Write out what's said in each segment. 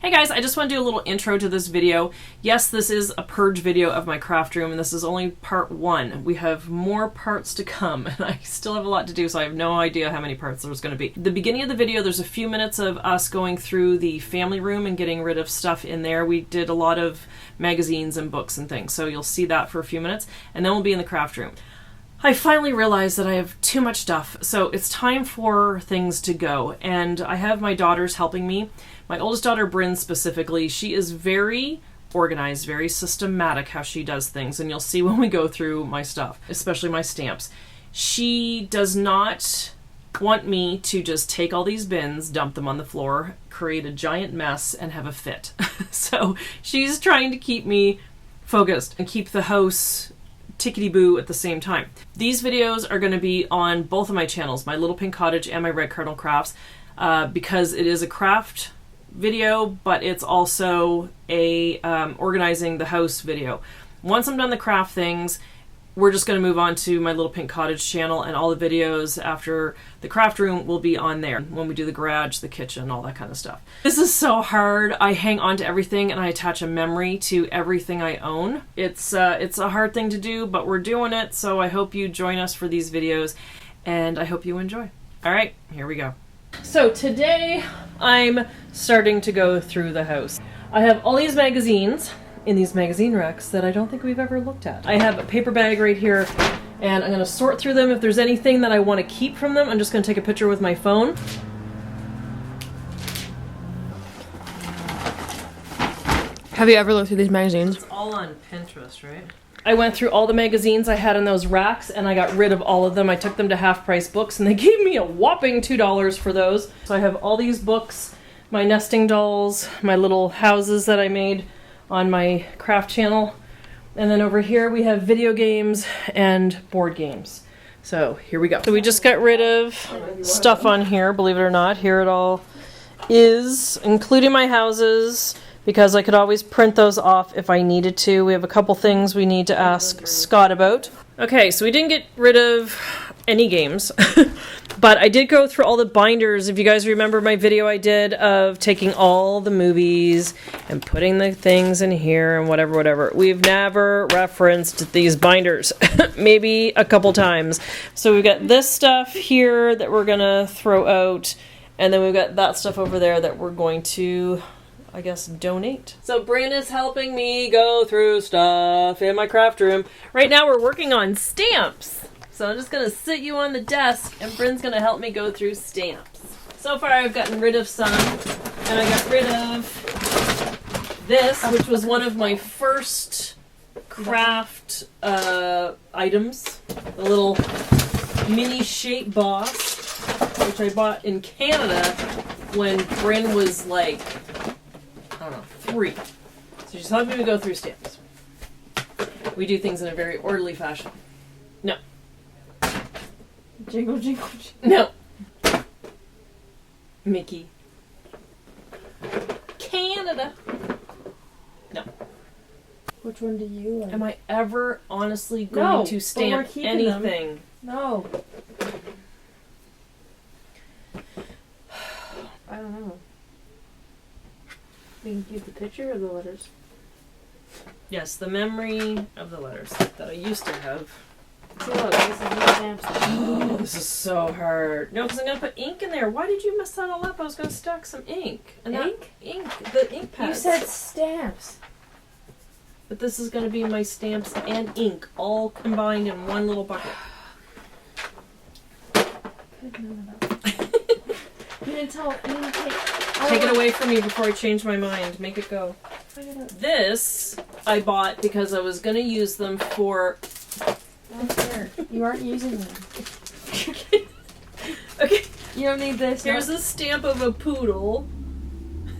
Hey guys, I just want to do a little intro to this video. Yes, this is a purge video of my craft room, and this is only part one. We have more parts to come, and I still have a lot to do, so I have no idea how many parts there's going to be. At the beginning of the video, there's a few minutes of us going through the family room and getting rid of stuff in there. We did a lot of magazines and books and things, so you'll see that for a few minutes, and then we'll be in the craft room. I finally realized that I have too much stuff, so it's time for things to go, and I have my daughters helping me. My oldest daughter, Bryn, specifically, she is very organized, very systematic how she does things, and you'll see when we go through my stuff, especially my stamps. She does not want me to just take all these bins, dump them on the floor, create a giant mess, and have a fit. So she's trying to keep me focused and keep the house tickety-boo at the same time. These videos are going to be on both of my channels, my Little Pink Cottage and my Red Cardinal Crafts, because it is a craft video, but it's also a organizing the house video. Once I'm done the craft things, we're just going to move on to my Little Pink Cottage channel, and all the videos after the craft room will be on there when we do the garage, the kitchen, all that kind of stuff. This is so hard. I hang on to everything and I attach a memory to everything I own. It's a hard thing to do, but we're doing it, so I hope you join us for these videos, and I hope you enjoy. All right, here we go. So today I'm starting to go through the house. I have all these magazines in these magazine racks that I don't think we've ever looked at. I have a paper bag right here, and I'm going to sort through them. If there's anything that I want to keep from them, I'm just going to take a picture with my phone. Have you ever looked through these magazines? It's all on Pinterest, right? I went through all the magazines I had in those racks, and I got rid of all of them. I took them to Half Price Books, and they gave me a whopping $2 for those. So I have all these books, my nesting dolls, my little houses that I made on my craft channel. And then over here we have video games and board games. So here we go. So we just got rid of stuff on here, believe it or not. Here it all is, including my houses, because I could always print those off if I needed to. We have a couple things we need to ask Scott about. Okay, so we didn't get rid of any games, but I did go through all the binders. If you guys remember my video I did of taking all the movies and putting the things in here and whatever. We've never referenced these binders, maybe a couple times. So we've got this stuff here that we're gonna throw out, and then we've got that stuff over there that we're going to, I guess, donate. So Bryn is helping me go through stuff in my craft room. Right now we're working on stamps. So I'm just going to sit you on the desk, and Bryn's going to help me go through stamps. So far I've gotten rid of some, and I got rid of this, which was one of my first craft items. The little mini shape boss, which I bought in Canada when Bryn was like, I don't know, 3. So she's helping me go through stamps. We do things in a very orderly fashion. No. Jingle, jingle, No. jingle. Mickey. Canada. No. Which one do you like? Am I ever honestly going to stamp anything? No. I don't know. We can keep the picture or the letters? Yes, the memory of the letters that I used to have. See, look, this is the stamps. Oh, this is so hard. No, because I'm going to put ink in there. Why did you mess that all up? I was going to stack some ink. And Ink? Ink. The ink pads. You said stamps. But this is going to be my stamps and ink all combined in one little bucket. Good, none of that. You didn't tell. You didn't Take it away from me before I change my mind. Make it go. This I bought because I was going to use them for... Not fair. You aren't using them. Okay. You don't need this. Here's a stamp of a poodle.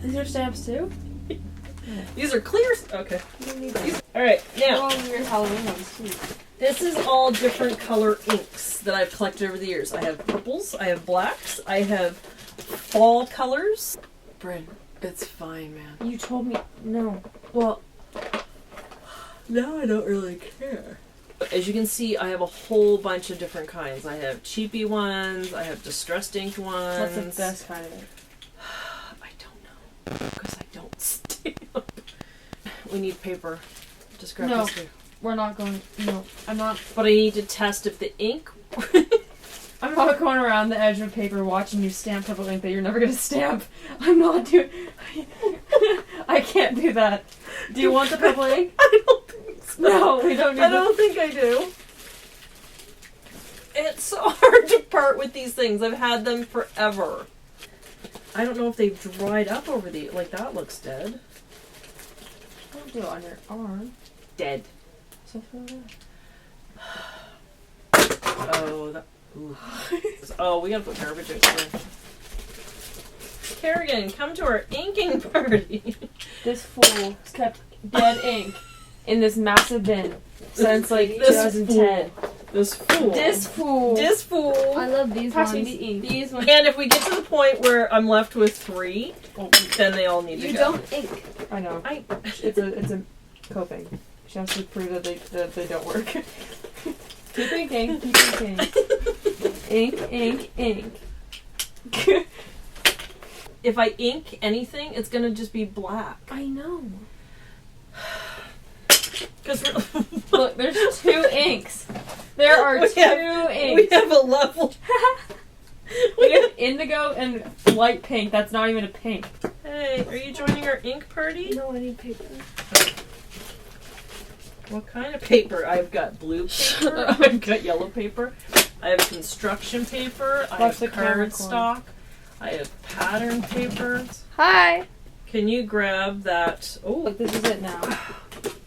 These are stamps too? These are clear. Okay. You don't need these. Alright, now. Oh, your Halloween ones too. This is all different color inks that I've collected over the years. I have purples, I have blacks, I have fall colors. Bryn, it's fine, man. You told me no. Well, now I don't really care. As you can see, I have a whole bunch of different kinds. I have cheapy ones, I have distressed ink ones. What's the best kind of it? I don't know. Because I don't stamp. We need paper. Just grab No. this here. We're not going. No, I'm not. But I need to test if the ink... I'm not going around the edge of paper watching you stamp purple ink that you're never gonna stamp. I'm not doing. I can't do that. Do you want the purple ink? I don't think so. No, we don't need. I don't think I do. It's so hard to part with these things. I've had them forever. I don't know if they've dried up over the... Like, that looks dead. Don't do it on your arm. Dead. So throw it out. Oh, that... Ooh. Oh, we gotta put garbage out there. Kerrigan, come to our inking party. This fool has kept dead ink in this massive bin since like This 2010. This fool. This fool. This fool. I love these Pass ones. me the ink. These ones. And if we get to the point where I'm left with 3, then they all need to You go. don't ink. I know. I... It's a coping. She has to prove that they don't work. Keep inking. Keep inking. Ink. Ink. If I ink anything, it's gonna just be black. I know. Because Look, there's 2 inks. There are 2 inks. We have a level. We have indigo and light pink. That's not even a pink. Hey, are you joining our ink party? No, I need paper. What kind of paper? I've got blue paper. I've got yellow paper. I have construction paper. I Watch have the camera cardstock. I have pattern paper. Hi. Can you grab that? Oh, Look, this is it now.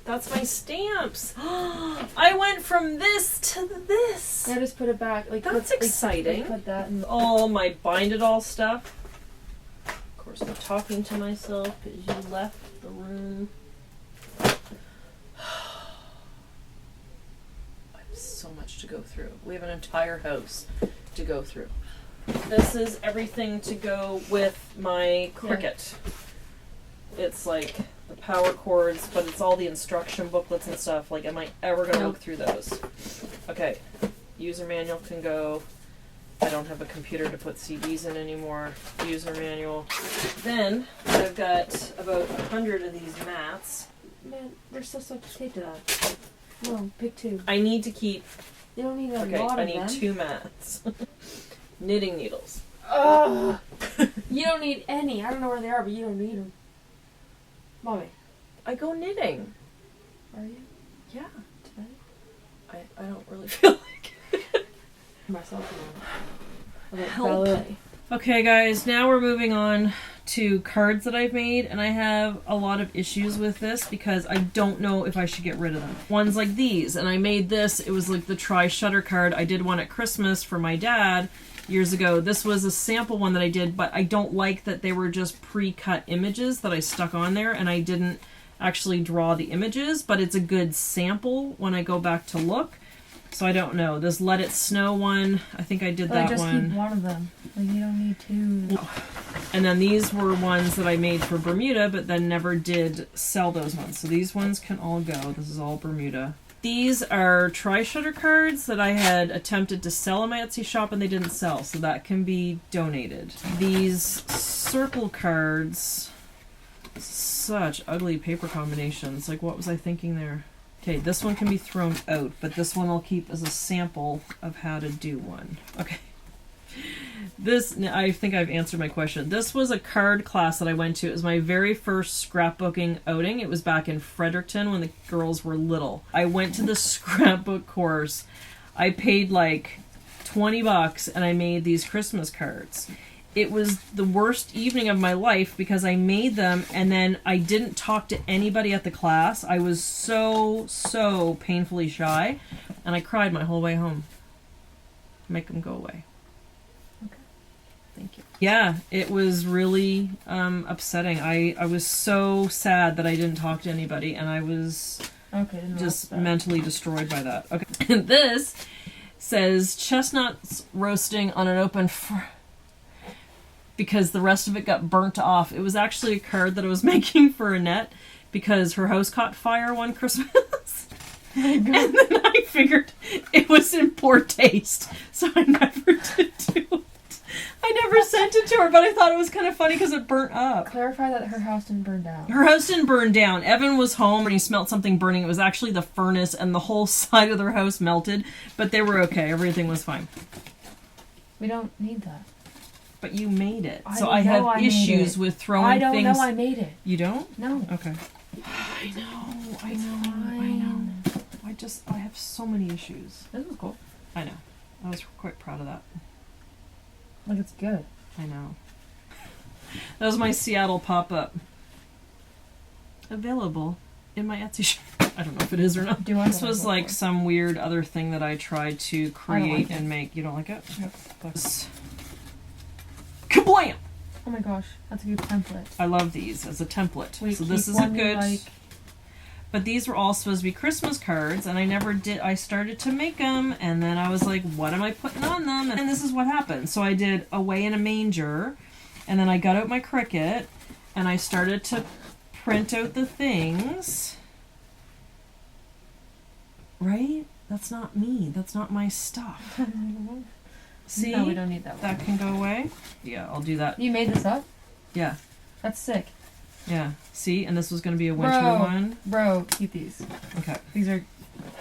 that's my stamps. I went from this to this. I just put it back. Like That's put, exciting. Put that in. All my bind it all stuff. Of course, I'm talking to myself because you left the room. I have so much to go through. We have an entire house to go through. This is everything to go with my Cricut. It's like the power cords, but it's all the instruction booklets and stuff. Like, am I ever going to look through those? Okay, user manual can go. I don't have a computer to put CDs in anymore. User manual. Then, I've got about 100 of these mats. Man, there's still so much tape to that. No, pick 2. I need to keep... You don't need a Okay, lot I of need them. 2 mats. Knitting needles. Ugh. You don't need any. I don't know where they are, but you don't need them. Mommy. I go knitting. Are you? Yeah. Today? I don't really feel like it. Myself now. Help. Okay guys, now we're moving on to cards that I've made, and I have a lot of issues with this because I don't know if I should get rid of them. Ones like these, and I made this, it was like the Try Shutter card. I did one at Christmas for my dad years ago. This was a sample one that I did, but I don't like that they were just pre-cut images that I stuck on there, and I didn't actually draw the images, but it's a good sample when I go back to look. So I don't know. This Let It Snow one, I think I did that just one. keep one of them. Like, you don't need 2. And then these were ones that I made for Bermuda, but then never did sell those ones. So these ones can all go. This is all Bermuda. These are Try Shutter cards that I had attempted to sell in my Etsy shop and they didn't sell, so that can be donated. These circle cards, such ugly paper combinations. Like, what was I thinking there? Okay, this one can be thrown out, but this one I'll keep as a sample of how to do one. Okay. This, I think I've answered my question. This was a card class that I went to. It was my very first scrapbooking outing. It was back in Fredericton when the girls were little. I went to the scrapbook course. I paid like $20 and I made these Christmas cards. It was the worst evening of my life because I made them and then I didn't talk to anybody at the class. I was so painfully shy and I cried my whole way home. Make them go away. Okay. Thank you. Yeah, it was really upsetting. I was so sad that I didn't talk to anybody and I was just mentally destroyed by that. Okay. And this says chestnuts roasting on an open because the rest of it got burnt off. It was actually a card that I was making for Annette because her house caught fire one Christmas. And then I figured it was in poor taste, so I never did do it. I never sent it to her, but I thought it was kind of funny because it burnt up. Clarify that her house didn't burn down. Her house didn't burn down. Evan was home and he smelled something burning. It was actually the furnace and the whole side of their house melted, but they were okay. Everything was fine. We don't need that. But you made it. I So I have issues with throwing things. I don't know I made it. You don't? No. Okay. I know. I have so many issues. This was cool. I know. I was quite proud of that. Like, it's good. I know. That was my Seattle pop-up. Available in my Etsy shop. I don't know if it is or not. This was like some weird other thing that I tried to create and make. You don't like it? Nope. Kablam! Oh my gosh, that's a good template. I love these as a template. Wait, so this is a good... But these were all supposed to be Christmas cards, and I never did. I started to make them, and then I was like, what am I putting on them? And this is what happened. So I did Away in a Manger, and then I got out my Cricut, and I started to print out the things. Right? That's not me. That's not my stuff. See? No, we don't need that one. That can go away? Yeah, I'll do that. You made this up? Yeah. That's sick. Yeah. See? And this was going to be a winter one. Bro, keep these. Okay. These are...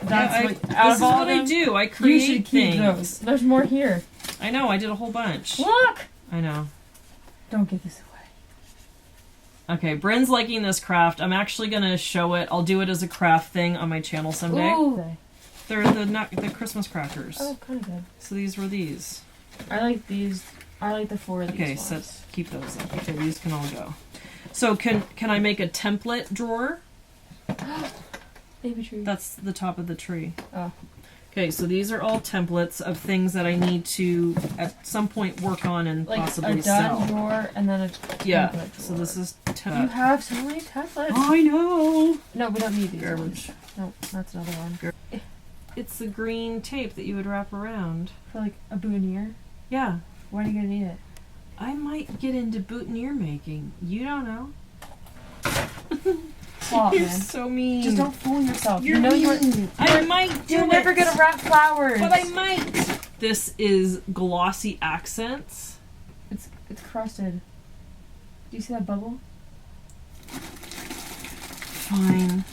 This is what I do. I create you should keep things. those. There's more here. I know. I did a whole bunch. Look! I know. Don't give this away. Okay. Bryn's liking this craft. I'm actually going to show it. I'll do it as a craft thing on my channel someday. Ooh. They're the Christmas crackers. Oh, kind of good. So these were these. I like these. I like the 4 of these Okay, ones. so keep those up. Okay, these can all go. So can I make a template drawer? Baby tree. That's the top of the tree. Oh. Okay, so these are all templates of things that I need to at some point work on and like possibly a sell. done drawer and then a template drawer. So this is You have so many templates. I know. No, we don't need these Garbage. ones. No, that's another one. It's the green tape that you would wrap around. For like a boutonniere? Yeah. Why are you gonna need it? I might get into boutonniere making. You don't know. Stop, You're man. so mean. Just don't fool yourself. You're you know mean. I might do You're never gonna wrap flowers. But I might. This is glossy accents. It's crusted. Do you see that bubble? Fine.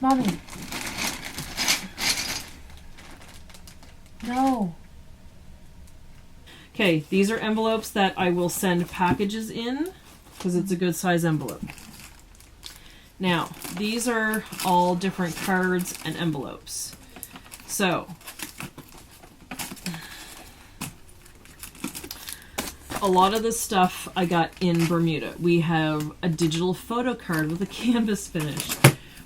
Mommy. No. Okay, these are envelopes that I will send packages in because it's a good size envelope. Now, these are all different cards and envelopes. So, a lot of this stuff I got in Bermuda. We have a digital photo card with a canvas finish.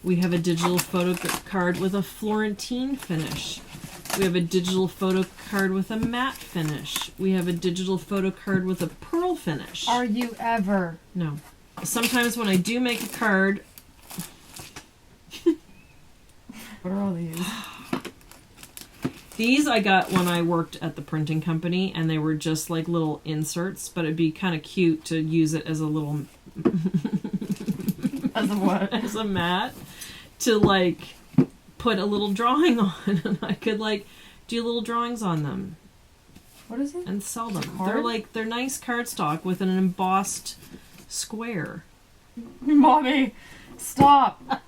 We have a digital photo card with a Florentine finish. We have a digital photo card with a matte finish. We have a digital photo card with a pearl finish. Are you ever? No. Sometimes when I do make a card... What are all these? These I got when I worked at the printing company, and they were just like little inserts, but it'd be kind of cute to use it as a little... As a what? As a mat. To like... put a little drawing on, and I could like do little drawings on them. What is it? And sell them. Card? They're nice cardstock with an embossed square. Mommy, stop.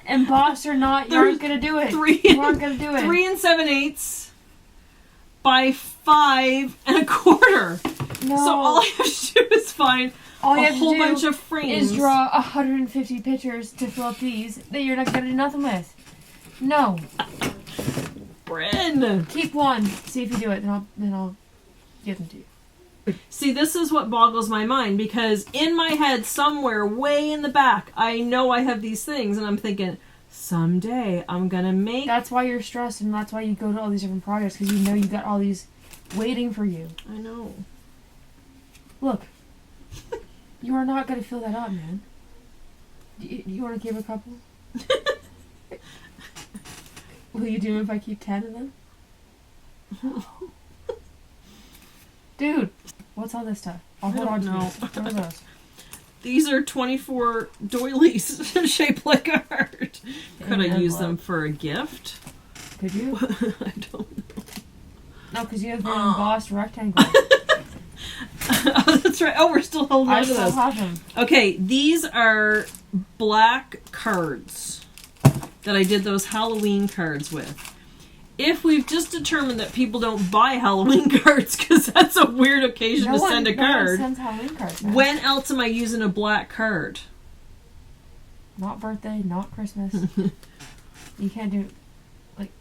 Embossed or not, you aren't gonna do it. You aren't gonna do it. 3 7/8 by 5 1/4. No. So all I have to do is find all you a have whole to do bunch of frames. is draw 150 pictures to fill up these that you're not gonna do nothing with. No. Bryn! Keep one. See if you do it, then I'll give them to you. See, this is what boggles my mind, because in my head, somewhere way in the back, I know I have these things, and I'm thinking, someday I'm gonna make... That's why you're stressed, and that's why you go to all these different projects, because you know you got all these waiting for you. I know. Look. You are not gonna fill that up, man. You want to give a couple? Will you do it if I keep 10 of them? Dude, what's all this stuff? I'll hold on to know. these. What are those? These are 24 doilies shaped like a heart. Could I use them for a gift? Could you? I don't know. No, because you have an embossed rectangle. Oh, that's right. Oh, we're still holding on I to still this. have them. Okay, these are black cards that I did those Halloween cards with. If we've just determined that people don't buy Halloween cards because that's a weird occasion to send a No one card, sends Halloween cards now. when else am I using a black card? Not birthday, not Christmas. You can't do like.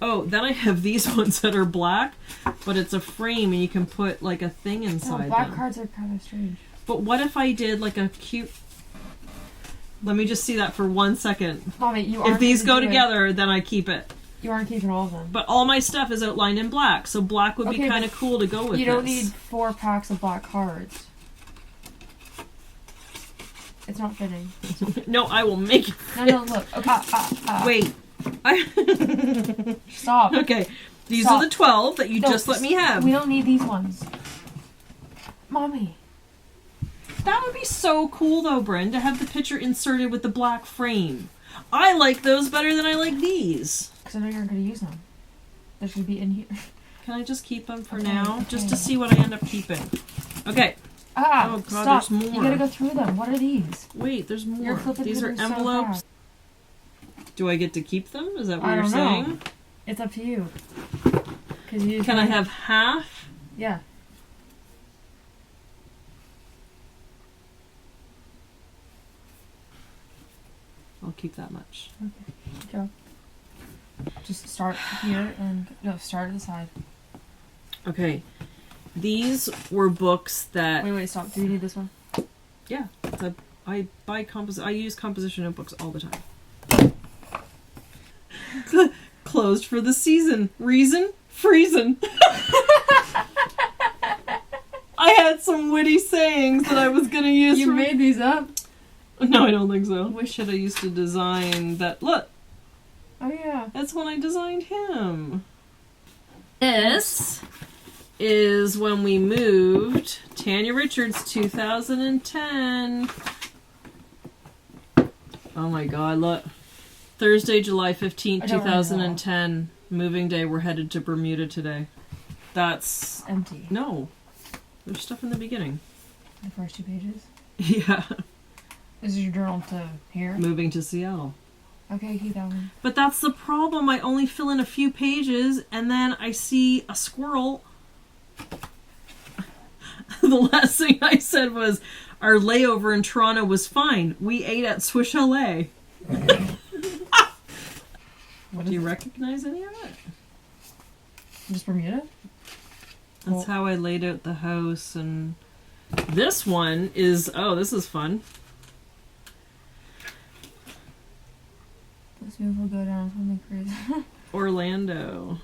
Oh, then I have these ones that are black, but it's a frame and you can put like a thing No, inside black them. cards are kind of strange. But what if I did like a cute... Let me just see that for 1 second. Mommy, you If aren't these go gonna do it. together, then I keep it. You aren't keeping all of them. But all my stuff is outlined in black, so black would be Okay, kind of but cool to go with You don't this. need 4 packs of black cards. It's not fitting. No, I will make it. No, look. Okay. Wait. Stop. Okay, these Stop. are the 12 that you No, just let me have. We don't need these ones. Mommy. That would be so cool though, Bryn, to have the picture inserted with the black frame. I like those better than I like these. Because I know you're going to use them. They should be in here. Can I just keep them for Okay, now? okay. Just to see what I end up keeping. Okay. Oh, God, Stop. there's more. You gotta go through them. What are these? Wait, there's more. You're flipping These through are them so envelopes. fast. Do I get to keep them? Is that what I you're don't know. saying? It's up to you. Cause you Can I have half? Yeah. I'll keep that much. Okay. Good job. Just start here and no, start at the side. Okay. These were books that... Wait, stop. Do you need this one? Yeah. I buy I use composition notebooks all the time. Closed for the season. Reason? Freezing. I had some witty sayings that I was going to use. You made these up? No, I don't think so. Wish that I used to design that. Look. Oh yeah. That's when I designed him. This is when we moved. Tanya Richards, 2010. Oh my god, look. Thursday, July 15th, I don't remember 2010. Moving day. We're headed to Bermuda today. That's... Empty. No. There's stuff in the beginning. The first 2 pages. Yeah. This is your journal to here? Moving to Seattle. Okay, keep that one. But that's the problem. I only fill in a few pages and then I see a squirrel. The last thing I said was, our layover in Toronto was fine. We ate at Swiss Chalet. Do you recognize any of it? Just Bermuda? That's how I laid out the house. And this one is, oh, this is fun. This move will go down something crazy. Orlando.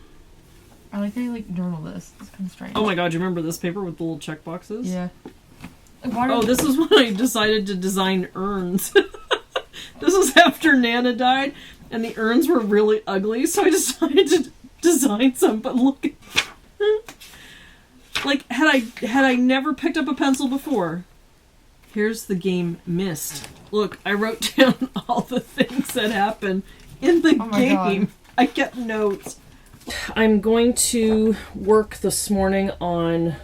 I like how you journal this. It's kind of strange. Oh my god, do you remember this paper with the little check boxes? Yeah. Oh, this is when I decided to design urns. This was after Nana died, and the urns were really ugly, so I decided to design some, but look at... Like, had I never picked up a pencil before. Here's the game missed. Look, I wrote down all the things that happened in the game. God. I kept notes. I'm going to work this morning on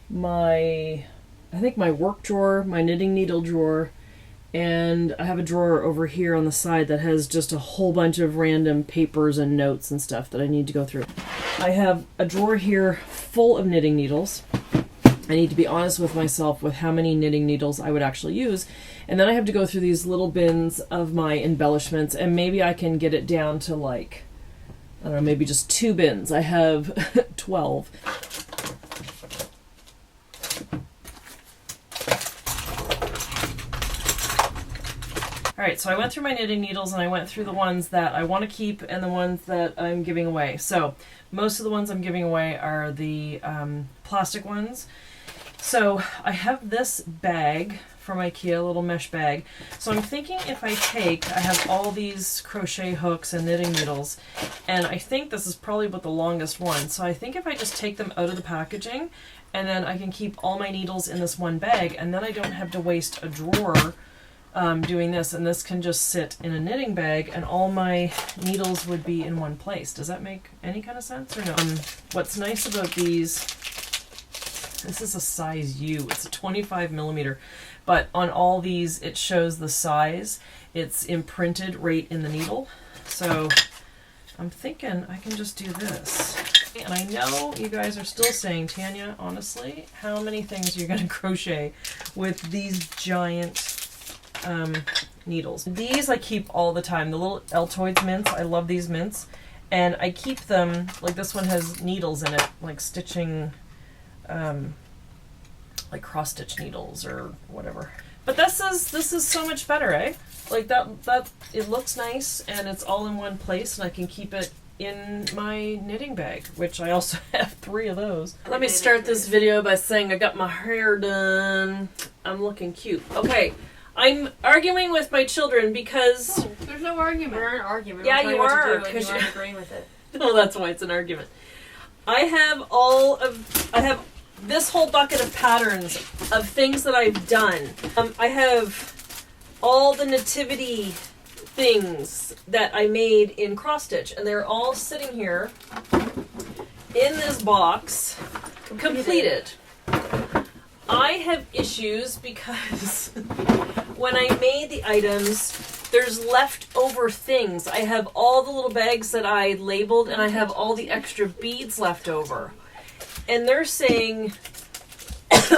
my work drawer, my knitting needle drawer, and I have a drawer over here on the side that has just a whole bunch of random papers and notes and stuff that I need to go through. I have a drawer here full of knitting needles. I need to be honest with myself with how many knitting needles I would actually use. And then I have to go through these little bins of my embellishments, and maybe I can get it down to like, I don't know, maybe just 2 bins. I have 12. Alright, so I went through my knitting needles and I went through the ones that I want to keep and the ones that I'm giving away. So, most of the ones I'm giving away are the plastic ones. So, I have this bag from IKEA, a little mesh bag. So I'm thinking if I have all these crochet hooks and knitting needles, and I think this is probably about the longest one. So I think if I just take them out of the packaging, and then I can keep all my needles in this one bag, and then I don't have to waste a drawer doing this, and this can just sit in a knitting bag, and all my needles would be in one place. Does that make any kind of sense or no? What's nice about these, This is a size U. It's a 25 millimeter, but on all these it shows the size. It's imprinted right in the needle. So I'm thinking I can just do this. And I know you guys are still saying, Tanya, honestly, how many things are you going to crochet with these giant needles? These I keep all the time. The little Altoids mints. I love these mints. And I keep them, like this one has needles in it, like stitching, like cross stitch needles or whatever. But this is so much better, eh? Like that it looks nice and it's all in one place and I can keep it in my knitting bag, which I also have 3 of those. Let me start this video by saying I got my hair done. I'm looking cute. Okay, I'm arguing with my children because... Oh, there's no argument. We're in an argument. Yeah, you are. Because you're agreeing with it. No, that's why it's an argument. I have this whole bucket of patterns of things that I've done. I have all the nativity things that I made in cross stitch, and they're all sitting here in this box, completed. I have issues because when I made the items, there's leftover things. I have all the little bags that I labeled, and I have all the extra beads left over. And they're saying,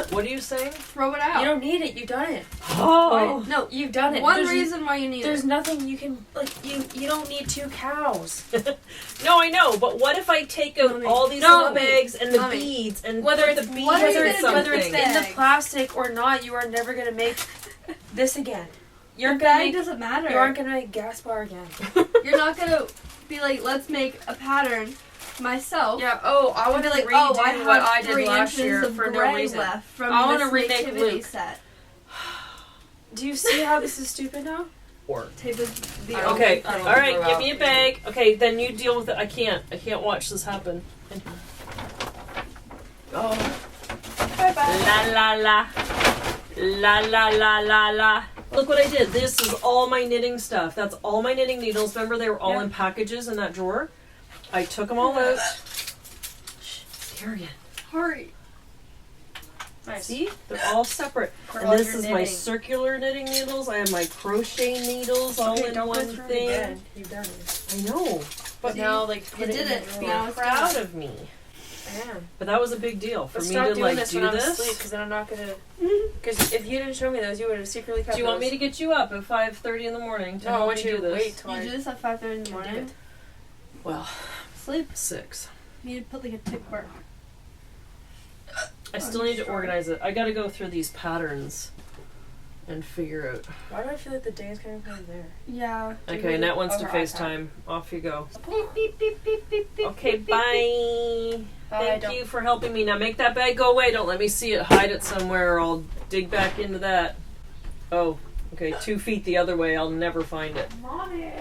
what are you saying? Throw it out. You don't need it. You've done it. Oh. No, you've done it. One reason why you need There's it. nothing you can, like, you don't need 2 cows. No, I know, but what if I take out all these little bags and the beads and Whether put it's the beads whether in it's something? in the plastic or not, you are never gonna make this again. You're The gonna bag make, doesn't matter. you aren't gonna make gas bar again. You're not gonna be like, let's make a pattern myself. Yeah. Oh, I want to be like, redo oh, I have what I 3 did last inches year of for no gray reason. left from I this wanna remake nativity Luke. set. Do you see how this is stupid now? Or Tape the okay, I all don't right, throw give out. me a bag. Okay, then you deal with it. I can't watch this happen. Oh, Bye-bye. la la la, la la la la la. Look what I did. This is all my knitting stuff. That's all my knitting needles. Remember, they were all in packages in that drawer. I took them all out. Shh, Darian. Hurry. Nice. See? They're all separate. For And all this your is my knitting. circular knitting needles. I have my crochet needles all Okay, in don't one go through it thing. again. You've done it. I know. But See, now, like, you put did in it. the Be drawer. honest. Proud of me. Damn. But that was a big deal for But me stop to doing like this do when I'm this. asleep, because then I'm not gonna. Because if you didn't show me those, you would have secretly kept Do you want me those. to get you up at 5:30 in the morning to No, I help want me you do to this? wait till You I do this at 5:30 in the can do morning. it. Well, Sleep. 6. You need to put like a tick mark. I still need to organize it. I got to go through these patterns and figure out. Why do I feel like the day is coming from there? Yeah. Okay, Annette wants to Over FaceTime. Off you go. Beep, beep, beep, beep, beep, beep, Okay, beep, beep, bye. Bye, Thank you for helping me. Now make that bag go away. Don't let me see it. Hide it somewhere or I'll dig back into that. Oh, okay, 2 feet the other way. I'll never find it. beep. Mommy.